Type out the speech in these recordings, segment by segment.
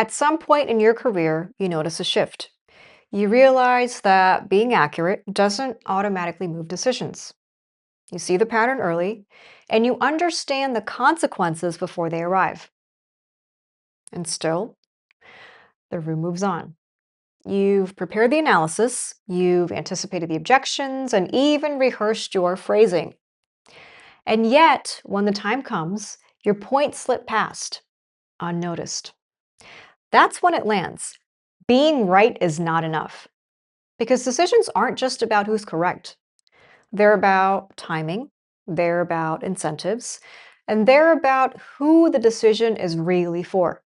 At some point in your career, you notice a shift. You realize that being accurate doesn't automatically move decisions. You see the pattern early, and you understand the consequences before they arrive. And still, the room moves on. You've prepared the analysis, you've anticipated the objections, and even rehearsed your phrasing. And yet, when the time comes, your point slipped past, unnoticed. That's when it lands. Being right is not enough. Because decisions aren't just about who's correct. They're about timing, they're about incentives, and they're about who the decision is really for.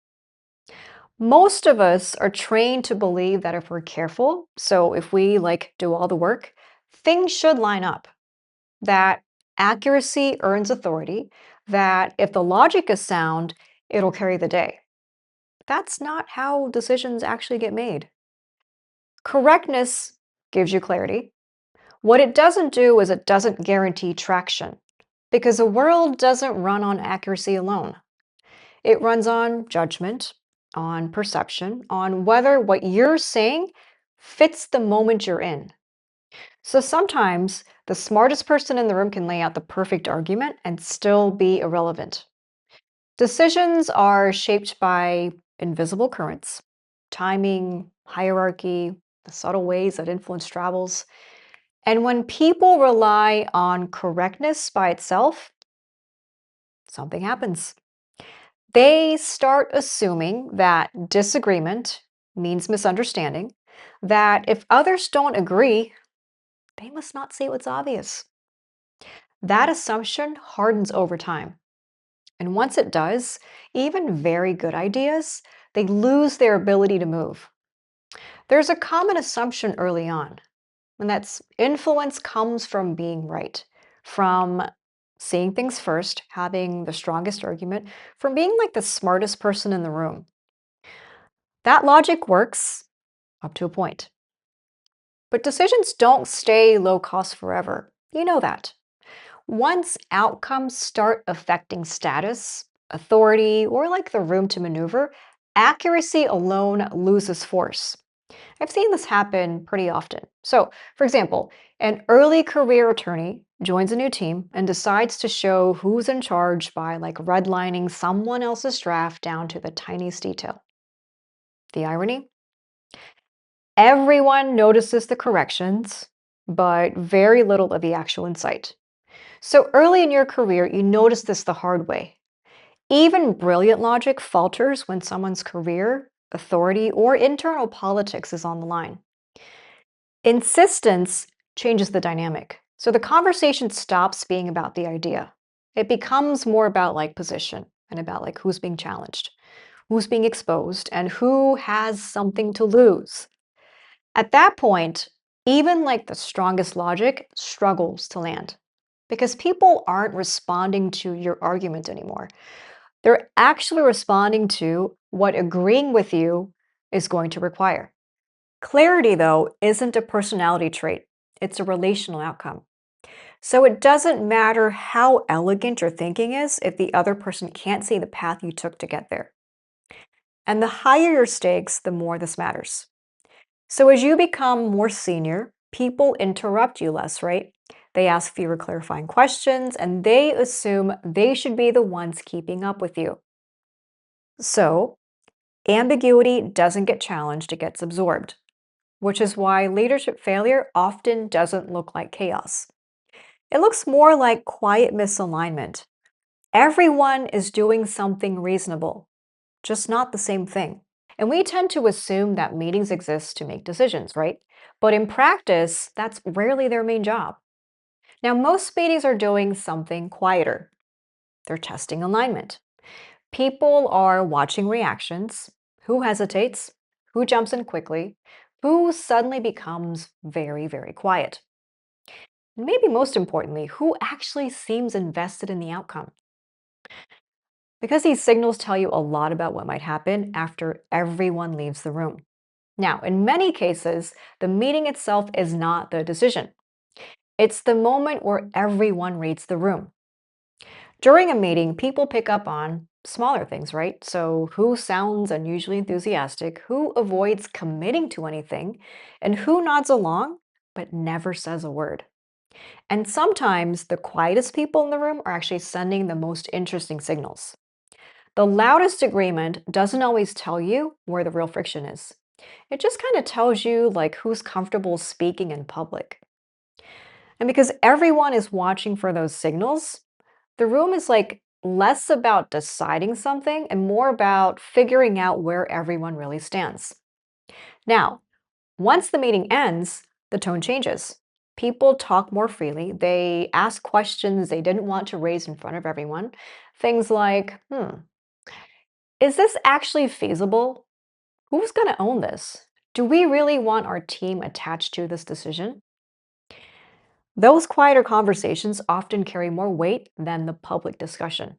Most of us are trained to believe that if we're careful, so if we do all the work, things should line up. That accuracy earns authority, that if the logic is sound, it'll carry the day. That's not how decisions actually get made. Correctness gives you clarity. What it doesn't do is it doesn't guarantee traction because the world doesn't run on accuracy alone. It runs on judgment, on perception, on whether what you're saying fits the moment you're in. So sometimes the smartest person in the room can lay out the perfect argument and still be irrelevant. Decisions are shaped by invisible currents, timing, hierarchy, the subtle ways that influence travels. And when people rely on correctness by itself, something happens. They start assuming that disagreement means misunderstanding, that if others don't agree, they must not see what's obvious. That assumption hardens over time. And once it does, even very good ideas, they lose their ability to move. There's a common assumption early on, and that's influence comes from being right, from seeing things first, having the strongest argument, from being like the smartest person in the room. That logic works up to a point. But decisions don't stay low cost forever. You know that. Once outcomes start affecting status, authority, or the room to maneuver, accuracy alone loses force. I've seen this happen pretty often. So, for example, an early career attorney joins a new team and decides to show who's in charge by redlining someone else's draft down to the tiniest detail. The irony? Everyone notices the corrections, but very little of the actual insight. So early in your career, you notice this the hard way. Even brilliant logic falters when someone's career, authority, or internal politics is on the line. Insistence changes the dynamic. So the conversation stops being about the idea. It becomes more about position and about who's being challenged, who's being exposed, and who has something to lose. At that point, even the strongest logic struggles to land because people aren't responding to your argument anymore. They're actually responding to what agreeing with you is going to require. Clarity, though, isn't a personality trait, it's a relational outcome. So it doesn't matter how elegant your thinking is if the other person can't see the path you took to get there. And the higher your stakes, the more this matters. So as you become more senior, people interrupt you less, right? They ask fewer clarifying questions and they assume they should be the ones keeping up with you. So ambiguity doesn't get challenged, it gets absorbed, which is why leadership failure often doesn't look like chaos. It looks more like quiet misalignment. Everyone is doing something reasonable, just not the same thing. And we tend to assume that meetings exist to make decisions, right? But in practice, that's rarely their main job. Now, most meetings are doing something quieter. They're testing alignment. People are watching reactions. Who hesitates? Who jumps in quickly? Who suddenly becomes very, very quiet? And maybe most importantly, who actually seems invested in the outcome? Because these signals tell you a lot about what might happen after everyone leaves the room. Now, in many cases, the meeting itself is not the decision. It's the moment where everyone reads the room. During a meeting, people pick up on smaller things, right? So, who sounds unusually enthusiastic, who avoids committing to anything, and who nods along but never says a word. And sometimes the quietest people in the room are actually sending the most interesting signals. The loudest agreement doesn't always tell you where the real friction is. It just kind of tells you like who's comfortable speaking in public. And because everyone is watching for those signals, the room is like less about deciding something and more about figuring out where everyone really stands. Now, once the meeting ends, the tone changes. People talk more freely. They ask questions they didn't want to raise in front of everyone. Things like, is this actually feasible? Who's going to own this? Do we really want our team attached to this decision? Those quieter conversations often carry more weight than the public discussion.